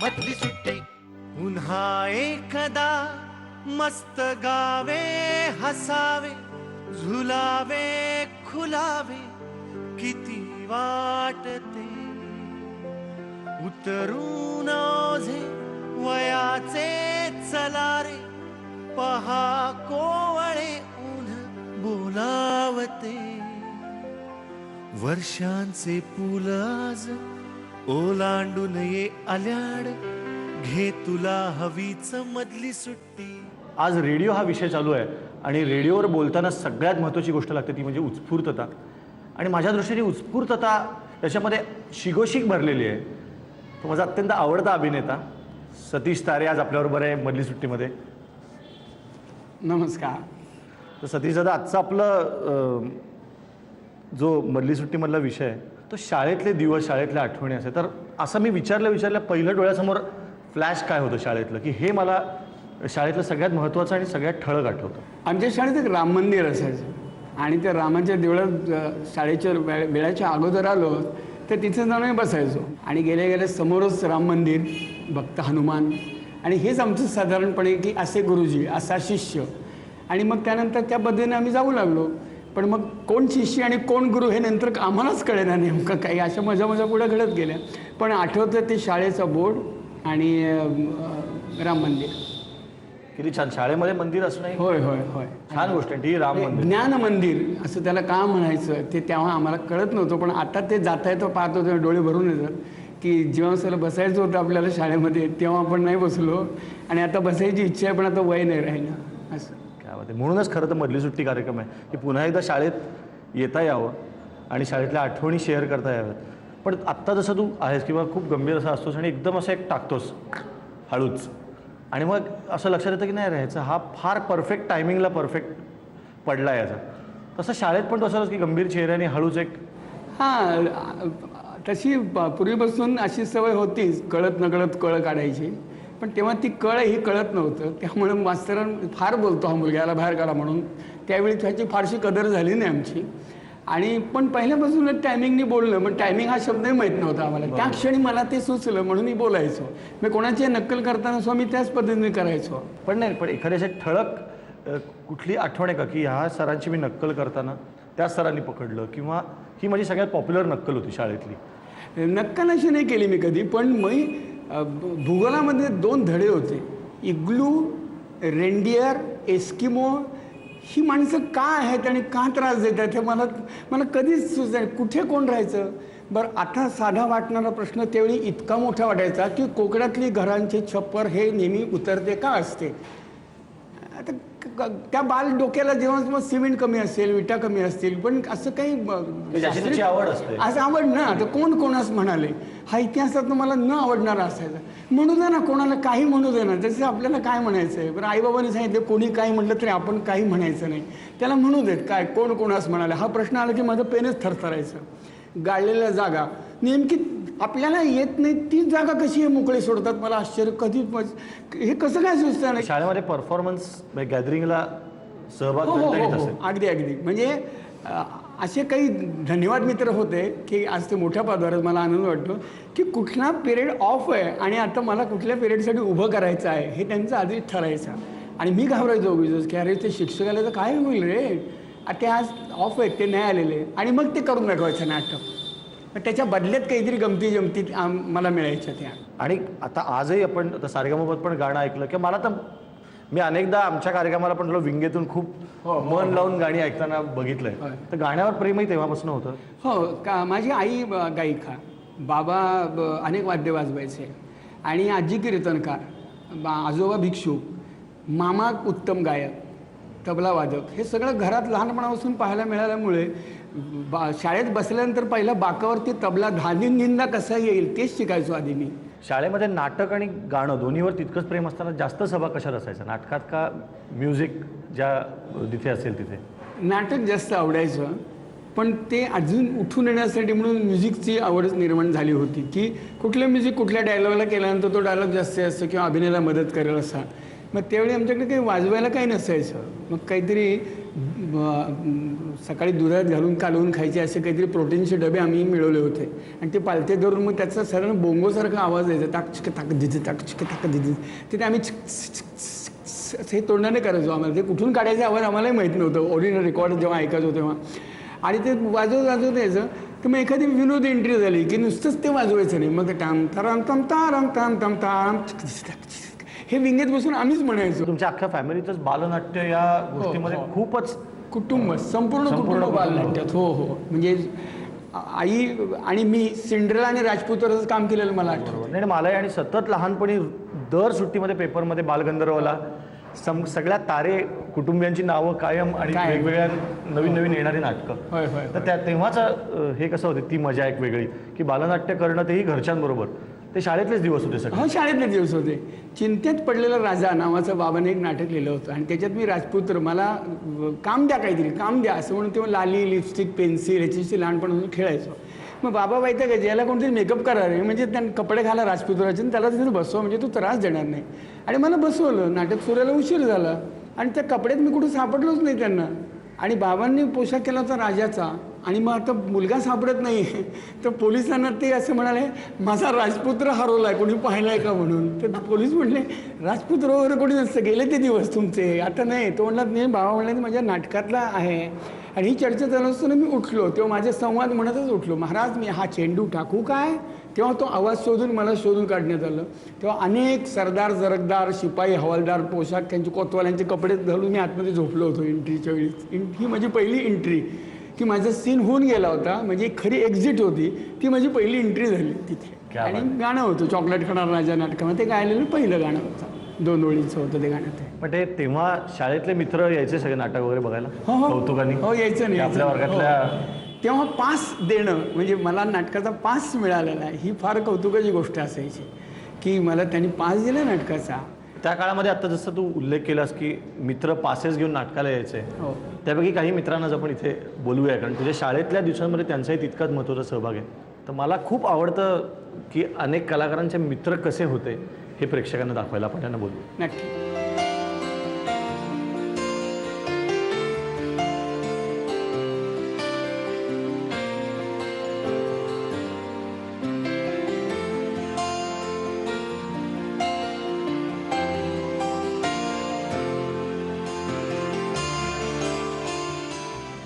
मधली सुट्टी पुन्हा एकदा मस्त गावे हसावे झुलावे खुलावे किती वाटते उतरून ओझे वयाचे चलारे पहा कोवळे ऊन बोलावते वर्षांचे पूल आज ओलांडून ये आल्याड घे तुला हवीच मधली सुट्टी. आज रेडिओ हा विषय चालू आहे आणि रेडिओवर बोलताना सगळ्यात महत्त्वाची गोष्ट लागते ती म्हणजे उत्स्फूर्तता. आणि माझ्या दृष्टीने उत्स्फूर्तता त्याच्यामध्ये शिगोशिक भरलेली आहे. तो माझा अत्यंत आवडता अभिनेता सतीश तारे आज आपल्याबरोबर आहे मधली सुट्टीमध्ये. नमस्कार. तर सतीश दादा, आजचा आपलं जो मधली सुट्टीमधला विषय आहे तो शाळेतले दिवस, शाळेतल्या आठवणी असे. तर असं मी विचारल्या पहिलं डोळ्यासमोर फ्लॅश काय होतं शाळेतलं, की हे मला शाळेतलं सगळ्यात महत्त्वाचं आणि सगळ्यात ठळक आठवतं. आमच्या शाळेत एक राम मंदिर असायचं आणि त्या रामाच्या देवळात शाळेच्या वेळाच्या अगोदर आलो तर तिथे जाऊन आम्ही बसायचो आणि गेल्या गेल्या समोरच राम मंदिर, भक्त हनुमान आणि हेच आमचं साधारणपणे की असे गुरुजी, असा शिष्य. आणि मग त्यानंतर त्या पद्धतीने आम्ही जाऊ लागलो. पण मग कोण शिष्य आणि कोण गुरु हे नंतर आम्हालाच कळेना नेमकं काही. अशा मजा पुढे घडत गेल्या. पण आठवतं ते शाळेचा बोर्ड आणि राम मंदिर. किती छान शाळेमध्ये मंदिर असणं. होय होय होय, छान गोष्ट आहे ती. राम मंदिर, ज्ञान मंदिर असं त्याला का म्हणायचं ते तेव्हा आम्हाला कळत नव्हतं. पण आता ते जाता येतं पाहतो तेव्हा डोळे भरून येतात की जेव्हा सर बसायचं होतं आपल्याला शाळेमध्ये तेव्हा आपण नाही बसलो आणि आता बसायची इच्छा आहे पण आता वय नाही राहिलं असं. काय बात आहे. म्हणूनच खरं तर मधली सुट्टी कार्यक्रम आहे की पुन्हा एकदा शाळेत येता यावं आणि शाळेतल्या आठवणी शेअर करता याव्यात. पण आत्ता जसं तू आहेस किंवा खूप गंभीर असं असतोस आणि एकदम असं एक टाकतोस हळूच आणि मग असं लक्षात येतं की नाही राहायचं हा फार परफेक्ट टायमिंगला परफेक्ट पडला याचा. तसं शाळेत पण तसंच की गंभीर चेहऱ्याने हळूच एक. हां, तशी पूर्वीपासून अशी सवय होतीच, कळत नकळत कळ काढायची. पण तेव्हा ती कळ ही कळत नव्हतं. त्यामुळे मास्तरां फार बोलतो हा मुलगा, याला बाहेर काढा म्हणून. त्यावेळी त्याची फारशी कदर झाली नाही आमची. आणि पण पहिल्यापासून टायमिंगनी बोललं, पण टायमिंग हा शब्दही माहीत नव्हता आम्हाला. त्या क्षणी मला ते सुचलं म्हणून मी बोलायचो. मी कोणाची नक्कल करताना सो मी त्याच पद्धतीने करायचो. पण नाही, पण एखाद्याच्या ठळक कुठली आठवण आहे का की ह्या सरांची मी नक्कल करताना त्याच सरांनी पकडलं किंवा ही माझी सगळ्यात पॉप्युलर नक्कल होती शाळेतली? नक्कल अशी नाही केली मी कधी. पण मी भूगोलामध्ये 2 धडे होते, इग्लू, रेंडियर, एस्किमो. ही माणसं का आहेत आणि का त्रास देतात हे मला कधीच सुचलं. कुठे कोण राहायचं. बरं, आता साधा वाटणारा प्रश्न त्यावेळी इतका मोठा वाटायचा की कोकणातली घरांचे छप्पर हे नेहमी उतरते का असते. आता त्या बाल डोक्याला जेव्हा सिमेंट कमी असेल, विटा कमी असतील, पण असं काही आवड असते असं आवड ना. तर कोण कोणास म्हणाले हा इतिहासात मला न आवडणारा असायचा. म्हणू दे ना, कोणाला काही म्हणू दे ना. जसं आपल्याला काय म्हणायचं आहे. बरं, आईबाबांनी सांगितलं कोणी काही म्हटलं तरी आपण काही म्हणायचं नाही. त्याला म्हणू देत काय, कोण कोणास म्हणाले. हा प्रश्न आला की माझं पेनच थरथरायचं. गाळलेल्या जागा नेमकी आपल्याला येत नाही ती जागा कशी हे मोकळी सोडतात. मला आश्चर्य कधी हे कसं काय सुचतं नाही. शाळेमध्ये परफॉर्मन्स गॅदरिंगला सहभाग अगदी अगदी. म्हणजे असे काही धन्यवाद मित्र होते की आज ते मोठ्या पदावर. मला आनंद वाटतो की कुठला पिरियड ऑफ आहे आणि आता मला कुठल्या पिरियडसाठी उभं करायचं आहे हे त्यांचं आधीच ठरायचं. आणि मी घाबरायचो उगीच की अरे ते शिक्षक आले तर काय होईल रे, ते आज ऑफ आहेत, ते नाही आलेले. आणि मग ते करून दाखवायचं नाटक. त्याच्या बदल्यात काहीतरी गमती जमती मला मिळायच्या त्या. आणि आता आजही आपण सारेगमपत पण गाणं ऐकलं की मला तर मी अनेकदा आमच्या कार्यक्रमाला पण विंगेतून खूप मन लावून गाणी ऐकताना बघितलंय. तर गाण्यावर प्रेमही तेव्हापासून होतं. हो का. माझी आई गायिका, बाबा अनेक वाद्य वाजवायचे आणि आजी कीर्तनकार, आजोबा भिक्षुक, मामा उत्तम गायक, तबला वादक. हे सगळं घरात लहानपणापासून पाहायला मिळाल्यामुळे शाळेत बसल्यानंतर पहिला बाकावरती तबला धानिंदा कसा येईल तेच शिकायचो आधी मी. शाळेमध्ये नाटक आणि गाणं दोन्हीवर तितकंच प्रेम असताना जास्त सहभाग कशात असायचा, नाटकात का म्युझिक ज्या तिथे असेल तिथे? नाटक जास्त आवडायचं. पण ते अजून उठून येण्यासाठी म्हणून म्युझिकची आवडच निर्माण झाली होती की कुठलं म्युझिक कुठल्या डायलॉगला केल्यानंतर तो डायलॉग जास्त असतो किंवा अभिनयाला मदत करेल असा. मग त्यावेळी आमच्याकडे काही वाजवायला काही नसायचं. मग काहीतरी सकाळी दुधात घालून कालवून खायचे असे काहीतरी प्रोटीनचे डबे आम्ही मिळवले होते आणि ते पालथे धरून मग त्याचा सरळ बोंगोसारखा आवाज यायचा ताक चिक ताक दिजे ताक चिक ताक दिजे ते आम्ही हे तोंडाने करायचो. आम्हाला ते कुठून काढायचे आवाज आम्हालाही माहीत नव्हतं. ओरिजिनल रेकॉर्ड जेव्हा ऐकायचो तेव्हा आणि ते वाजवत यायचं. तर मग एखादी विनोद एंट्री झाली की नुसतंच ते वाजवायचं नाही, मग टाम ताराम तम ताराम ताम तम ताराम हे विंगेत बसून आम्हीच म्हणायचो. तुमच्या अख्ख्या फॅमिलीतच बालनाट्य या गोष्टीमध्ये खूपच कुटुंब संपूर्ण कुटुंब बालनाट्यात. हो हो, म्हणजे आई आणि मी सिंड्रेला आणि राजपुत्राचं काम केलेलं मला आठवतं. नाही मलाही, आणि सतत लहानपणी दर सुट्टीमध्ये पेपरमध्ये बालगंधर्वला सगळ्या तारे कुटुंबियांची नावं कायम आणि वेगवेगळ्या नवीन नवीन येणारी नाटकं. होय होय. तर तेव्हाच हे कसं होते, ती मजा एक वेगळी की बालनाट्य करणं, तेही घरच्यांबरोबर. ते शाळेतलेच दिवस होते सगळे. हो, शाळेतले दिवस होते. चिंतेत पडलेला राजा नावाचं बाबाने एक नाटक लिहिलं होतं आणि त्याच्यात मी राजपुत्र, मला काम द्या, काहीतरी काम द्या असं म्हणून तेव्हा लाली लिपस्टिक पेन्सिल ह्याच्याशी लहानपणापासून खेळायचो. मग बाबा माहिती आहे का, याला कोणतरी मेकअप करा रे, म्हणजे त्यांनी कपडे घाला राजपुत्राचे आणि त्याला तिथे बसवा, म्हणजे तू त्रास देणार नाही. आणि मला बसवलं. नाटक सुरायला उशीर झाला आणि त्या कपड्यात मी कुठं सापडलोच नाही त्यांना. आणि बाबांनी पोशाख केला होता राजाचा आणि मग आता मुलगा सापडत नाही. तर पोलिसांना ते असं म्हणाले, माझा राजपुत्र हरवलाय, कोणी पाहिलाय का म्हणून. तर पोलीस म्हणले, राजपुत्र वगैरे कोणी नसतं, गेले ते दिवस तुमचे, आता नाही. तो म्हणला नाही. बाबा म्हणले माझ्या नाटकातला आहे. आणि ही चर्चा चालू असताना मी उठलो, तेव्हा माझे संवाद म्हणतच उठलो, महाराज मी हा चेंडू टाकू काय. तेव्हा तो आवाज शोधून मला शोधून काढण्यात आलं. तेव्हा अनेक सरदार जरगदार शिपाई हवालदार पोशाख त्यांचे कोतवाल्यांचे कपडे घालून मी आतमध्ये झोपलो होतो एंट्रीच्या वेळी. ही माझी पहिली एंट्री की माझा सीन होऊन गेला होता, म्हणजे खरी एक्झिट होती ती. माझी पहिली एंट्री झाली तिथे. आणि गाणं होतं चॉकलेट खाणार राजा नाटकामध्ये, ते गायलेलं पहिलं गाणं होतं. 2 ओळींचं होतं ते गाणं. ते पण ते तेव्हा शाळेतले मित्र यायचे सगळे नाटक वगैरे बघायला कौतुकाने. हो, यायचं नाही आपल्या वर्गातल्या. तेव्हा पास देणं, म्हणजे मला नाटकाचा पास मिळालेला आहे, ही फार कौतुकाची गोष्ट असायची की मला त्यांनी पास दिला नाटकाचा. त्या काळामध्ये आता जसं तू उल्लेख केलास की मित्र पासेस घेऊन नाटकाला यायचे, हो, त्यापैकी काही मित्रांनाच आपण इथे बोलूया, कारण तुझ्या शाळेतल्या दिवसांमध्ये त्यांचाही तितकाच महत्त्वाचा सहभाग आहे. तर मला खूप आवडतं की अनेक कलाकारांचे मित्र कसे होते हे प्रेक्षकांना दाखवायला आपण त्यांना बोलू. नक्की.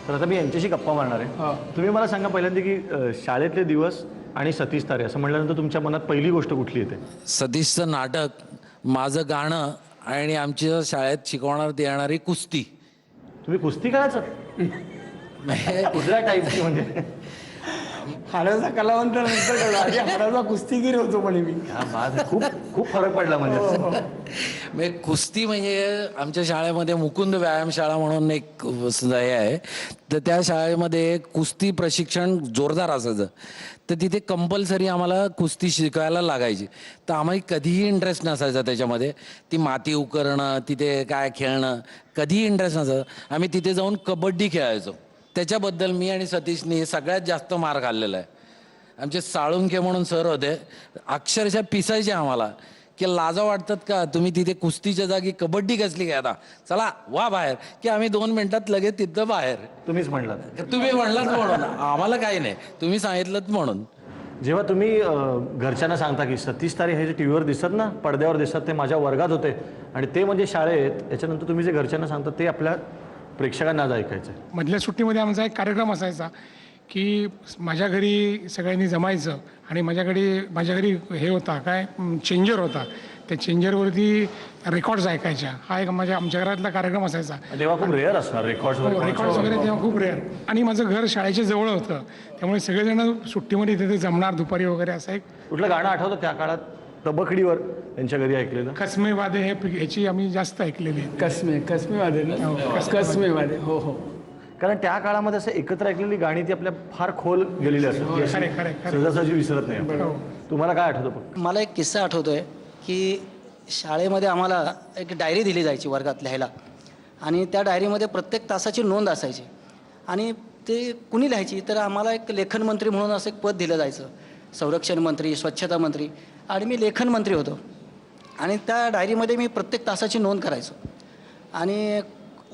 तर आता मी यांच्याशी गप्पा मारणार आहे. तुम्ही मला सांगा पहिल्यांदा की शाळेतले दिवस आणि सतीश तारे असं म्हटल्यानंतर तुमच्या मनात पहिली गोष्ट कुठली येते? सतीशचं नाटक, माझं गाणं आणि आमच्या शाळेत शिकवण्यात येणारी कुस्ती. तुम्ही कुस्ती करायचं कुठल्या टाईपची? म्हणजे हाडाचा कलावंत नंतर कळलं, आधी हाडाचा कुस्तीगीर होतो म्हणे मी. खूप खूप फरक पडला म्हणजे. म्हणजे कुस्ती म्हणजे आमच्या शाळेमध्ये मुकुंद व्यायामशाळा म्हणून एक हे आहे, तर त्या शाळेमध्ये कुस्ती प्रशिक्षण जोरदार असायचं. तर तिथे कंपल्सरी आम्हाला कुस्ती शिकायला लागायची. तर आम्हाला कधीही इंटरेस्ट नसायचा त्याच्यामध्ये. ती माती उकरणं, तिथे काय खेळणं, कधीही इंटरेस्ट नसायचा. आम्ही तिथे जाऊन कबड्डी खेळायचो. त्याच्याबद्दल मी आणि सतीशनी सगळ्यात जास्त मार खाल्लेला आहे. आमचे साळुंखे म्हणून सर होते, अक्षरशः पिसायचे आम्हाला की लाजा वाटतात का, तुम्ही तिथे कुस्तीच्या जागी कबड्डी कसली खेळता, चला वा बाहेर. की आम्ही 2 मिनिटात लगेच तिथं बाहेर. तुम्हीच म्हणलात. तुम्ही म्हणलात म्हणून, आम्हाला काही नाही, तुम्ही सांगितलं म्हणून. जेव्हा तुम्ही घरच्यांना सांगता की सतीश तारे हे जे टी व्हीवर दिसतात ना, पडद्यावर दिसतात, ते माझ्या वर्गात होते आणि ते म्हणजे शाळेत, याच्यानंतर तुम्ही जे घरच्यांना सांगता ते आपल्या प्रेक्षकांना आज ऐकायचं. मधल्या सुट्टीमध्ये आमचा एक कार्यक्रम असायचा की माझ्या घरी सगळ्यांनी जमायचं आणि माझ्या घरी हे होता काय, चेंजर होता. त्या चेंजरवरती रेकॉर्ड्स ऐकायच्या. हा एक आमच्या घरातला कार्यक्रम असायचा. तेव्हा खूप रेअर असणार रेकॉर्ड्स वगैरे तेव्हा खूप रेअर. आणि माझं घर शाळेच्या जवळ होतं, त्यामुळे सगळेजण सुट्टीमध्ये तिथे जमणार दुपारी वगैरे. असं एक कुठलं गाणं आठवतं त्या काळात तबकडीवर त्यांच्या घरी ऐकलेलं? कसमे वादे ह्याची आम्ही जास्त ऐकलेली. कसमे वादे ना, कसमे वादे. हो हो. कारण त्या काळामध्ये असं एकत्र ऐकलेली गाणी ती आपल्या फार खोल गेलेली असतात, सहजासहजी विसरत नाही. तुम्हाला काय आठवतं? मला एक किस्सा आठवतोय की शाळेमध्ये आम्हाला एक डायरी दिली जायची वर्गात लिहायला आणि त्या डायरीमध्ये प्रत्येक तासाची नोंद असायची आणि ते कुणी लिहायची, तर आम्हाला एक लेखन मंत्री म्हणून असं एक पद दिलं जायचं, संरक्षण मंत्री, स्वच्छता मंत्री, आणि मी लेखन मंत्री होतो. आणि त्या डायरीमध्ये मी प्रत्येक तासाची नोंद करायचो आणि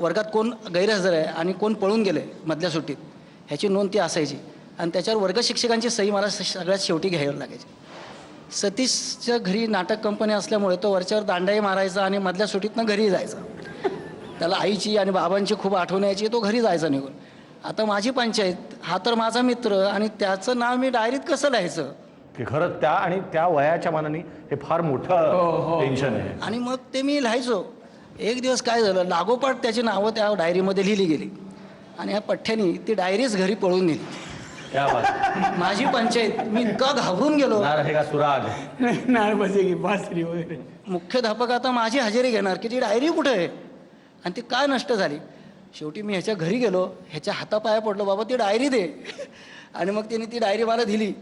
वर्गात कोण गैरहजर आहे आणि कोण पळून गेले मधल्या सुट्टीत ह्याची नोंद ती असायची आणि त्याच्यावर वर्ग शिक्षकांची सही मला सगळ्यात शेवटी घ्यावी लागायची. सतीशच्या घरी नाटक कंपनी असल्यामुळे तो वरच्यावर दांडाही मारायचा आणि मधल्या सुट्टीतनं घरी जायचा. त्याला आईची आणि बाबांची खूप आठवण यायची, तो घरी जायचा निघून. आता माझी पंचायत, हा तर माझा मित्र आणि त्याचं नाव मी डायरीत कसं लिहायचं. की खरं त्या आणि त्या वयाच्या मानाने हे फार मोठं टेन्शन आहे. आणि मग ते मी लिहायचो. एक दिवस काय झालं, लागोपाठ त्याची नावं त्या डायरीमध्ये लिहिली गेली आणि ह्या पठ्ठ्यानी ती डायरीच घरी पळून नेली. क्या बात. माझी पंचायत, मी इतका घाबरून गेलो. नार आहे का सुराग. नाळ बसेगी बासरी वगैरे. मुख्याध्यापक आता माझी हजेरी घेणार की ती डायरी कुठे आहे आणि ती काय नष्ट झाली. शेवटी मी ह्याच्या घरी गेलो, ह्याच्या हातापाया पडलो, बाबा ती डायरी दे. आणि मग तिने ती डायरी मला दिली.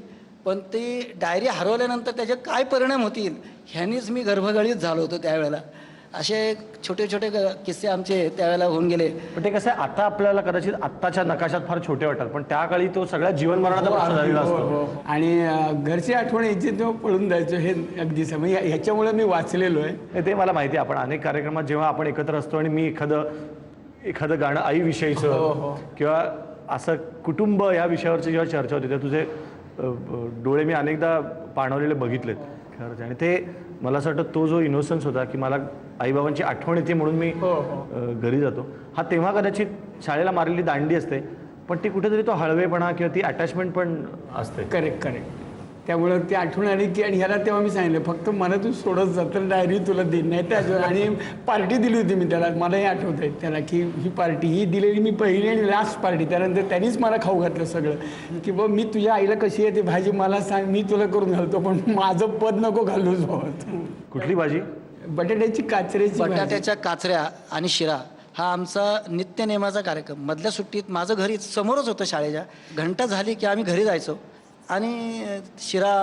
पण ती डायरी हरवल्यानंतर त्याचे काय परिणाम होतील ह्यानीच मी गर्भगळीत झालो होतो त्यावेळेला. असे छोटे छोटे किस्से आमचे त्यावेळेला होऊन गेले. पण ते कसं आहे, आता आपल्याला कदाचित आत्ताच्या नकाशात फार छोटे वाटतात, पण त्या काळी तो सगळ्या जीवनमरणाचा प्रश्न झालेला असतो. आणि घरची आठवण यायची तेव्हा पळून जायचो. हे अगदी म्हणजे ह्याच्यामुळे मी वाचलेलो आहे. ते मला माहिती आहे. आपण अनेक कार्यक्रमात जेव्हा आपण एकत्र असतो आणि मी एखादं गाणं आईविषयीचं किंवा असं कुटुंब या विषयावरची जेव्हा चर्चा होती तेव्हा तुझे डोळे मी अनेकदा पाणवलेले बघितलेत खरंच. आणि ते मला असं वाटतं तो जो इनोसन्स होता की मला आईबाबांची आठवण येते म्हणून मी घरी जातो, हा तेव्हा कदाचित शाळेला मारलेली दांडी असते, पण ती कुठेतरी तो हळवेपणा किंवा ती अटॅचमेंट पण असते. करेक्ट. त्यामुळं ती आठवण आली की, आणि ह्याला तेव्हा मी सांगितलं फक्त मनातून सोडत जातं, डायरी तुला देईन नाही त्या. आणि पार्टी दिली होती मी त्याला, मलाही आठवत आहे त्याला की ही पार्टी ही दिलेली मी पहिली आणि लास्ट पार्टी. त्यानंतर त्यांनीच मला खाऊ घातलं सगळं की बघ मी तुझ्या आईला कशी आहे ती भाजी मला सांग, मी तुला करून घालतो, पण माझं पद नको घालू जाऊ. कुठली भाजी. बटाट्याची काचऱ्याची भाजी. बटाट्याच्या काचऱ्या आणि शिरा हा आमचा नित्यनेमाचा कार्यक्रम. मधल्या सुट्टीत माझं घरी समोरच होतं शाळेच्या. घंटा झाली की आम्ही घरी जायचो आणि शिरा,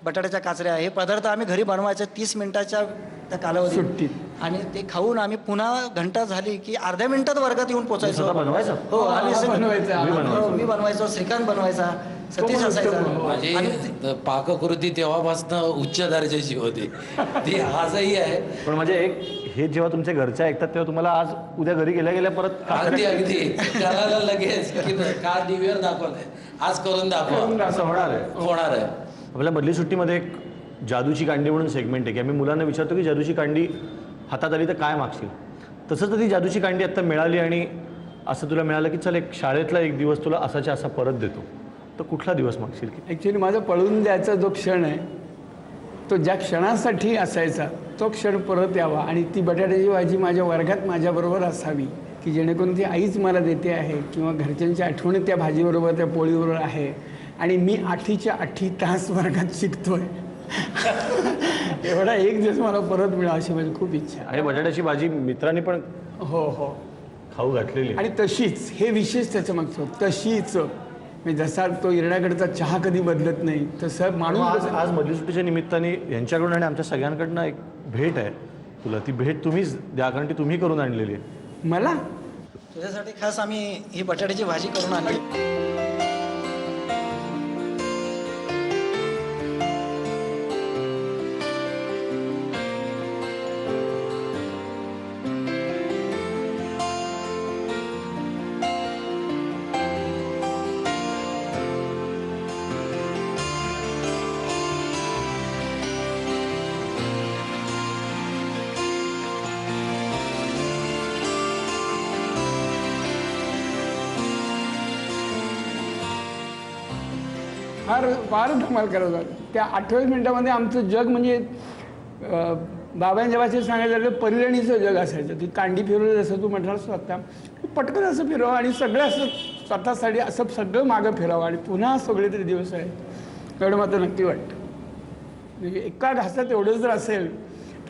बटाट्याच्या काचऱ्या हे पदार्थ आम्ही घरी बनवायचे 30 मिनिटाच्या त्या कालावधीत सुट्टीत. आणि ते खाऊन आम्ही पुन्हा घंटा झाली की अर्ध्या मिनिटात वर्गात येऊन पोचायचो. स्वतः बनवायचं? हो, आम्ही बनवायचं. मी बनवायचो, श्रीकांत बनवायचा, सतीश असायचा. माझी पाककृती तेव्हापासून उच्च दर्जाची होती, ती आजही आहे. पण म्हणजे एक हे जेव्हा तुमच्या घरच्या ऐकतात तेव्हा तुम्हाला आज उद्या घरी गेल्या परत अगदी करायला लगेच की का टीव्हीवर दाखवलंय, आज करून दाखवा, असं होणार आहे. आपल्या मधली सुट्टीमध्ये एक जादूची कांडी म्हणून सेगमेंट आहे की आम्ही मुलांना विचारतो की जादूची कांडी हातात आली तर काय मागशील. तसंच तर ती जादूची कांडी आत्ता मिळाली आणि असं तुला मिळालं की चल एक शाळेतला एक दिवस तुला असाच्या असा परत देतो, तर कुठला दिवस मागशील. की ॲक्च्युली माझा पळून द्यायचा जो क्षण आहे तो ज्या क्षणासाठी असायचा तो क्षण परत यावा आणि ती बटाट्याची भाजी माझ्या वर्गात माझ्याबरोबर असावी की जेणेकरून ती आईच मला देते आहे किंवा घरच्यांची आठवणी त्या भाजीबरोबर त्या पोळीबरोबर आहे आणि मी 8च्या 8 तास वर्गात शिकतोय. एवढा एक दिवस मला परत मिळावा अशी माझी खूप इच्छा आहे. आणि बटाट्याची भाजी मित्रांनी पण हो खाऊ घातलेली आणि तशीच हे विशेष त्याचं मागचं तशीच मी जसा तो इरण्याकडचा चहा कधी बदलत नाही तसं माणूस. आज मधली सुट्टीच्या निमित्ताने यांच्याकडून आणि आमच्या सगळ्यांकडनं एक भेट आहे तुला. ती भेट तुम्हीच द्या कारण ती तुम्ही करून आणलेली आहे. मला तुझ्यासाठी खास आम्ही ही बटाट्याची भाजी करून आणली. फार धमाल करत होता. त्या 28 मिनिटामध्ये आमचं जग म्हणजे बाबांच्या भाषेत सांगायचं तर परिरणीचं जग असायचं. ती कांडी फिरवलं जसं तू म्हटलं स्वतः पटकन असं फिरवावं आणि सगळं असं स्वतःसाठी असं सगळं मागं फिरावं आणि पुन्हा सगळे तरी दिवस आहे एवढं मात्र नक्की वाटतं. म्हणजे एका घासात एवढं जर असेल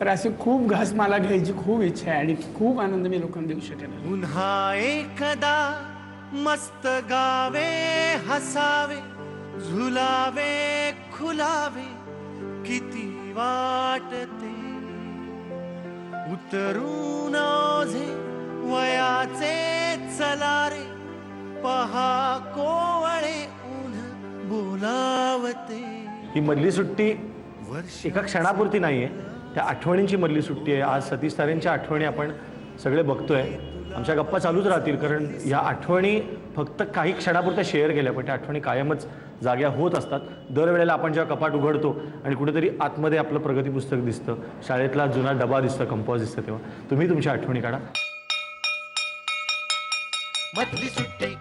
तर अशी खूप घास मला घ्यायची खूप इच्छा आहे आणि खूप आनंद मी लोकांना देऊ शकेन. पुन्हा एकदा मस्त गावे हसावे झुलावे खुलावे किती वाटते उतरून ओझे वयाचे चलारे पहा कोवळे ऊन बोलावते. ही मधली सुट्टी एका क्षणापुरती नाही आहे, त्या आठवणींची मधली सुट्टी आहे. आज सतीश तारेंच्या आठवणी आपण सगळे बघतोय आमच्या गप्पा चालूच राहतील, कारण या आठवणी फक्त काही क्षणापुरत्या शेअर केल्या, पण त्या आठवणी कायमच जाग्या होत असतात. दरवेळेला आपण जेव्हा कपाट उघडतो आणि कुठेतरी आतमध्ये आपलं प्रगती पुस्तक दिसतं, शाळेतला जुना डबा दिसतं, कंपॉस दिसतं, तेव्हा तुम्ही तुमच्या आठवणी काढा. मधली सुट्टी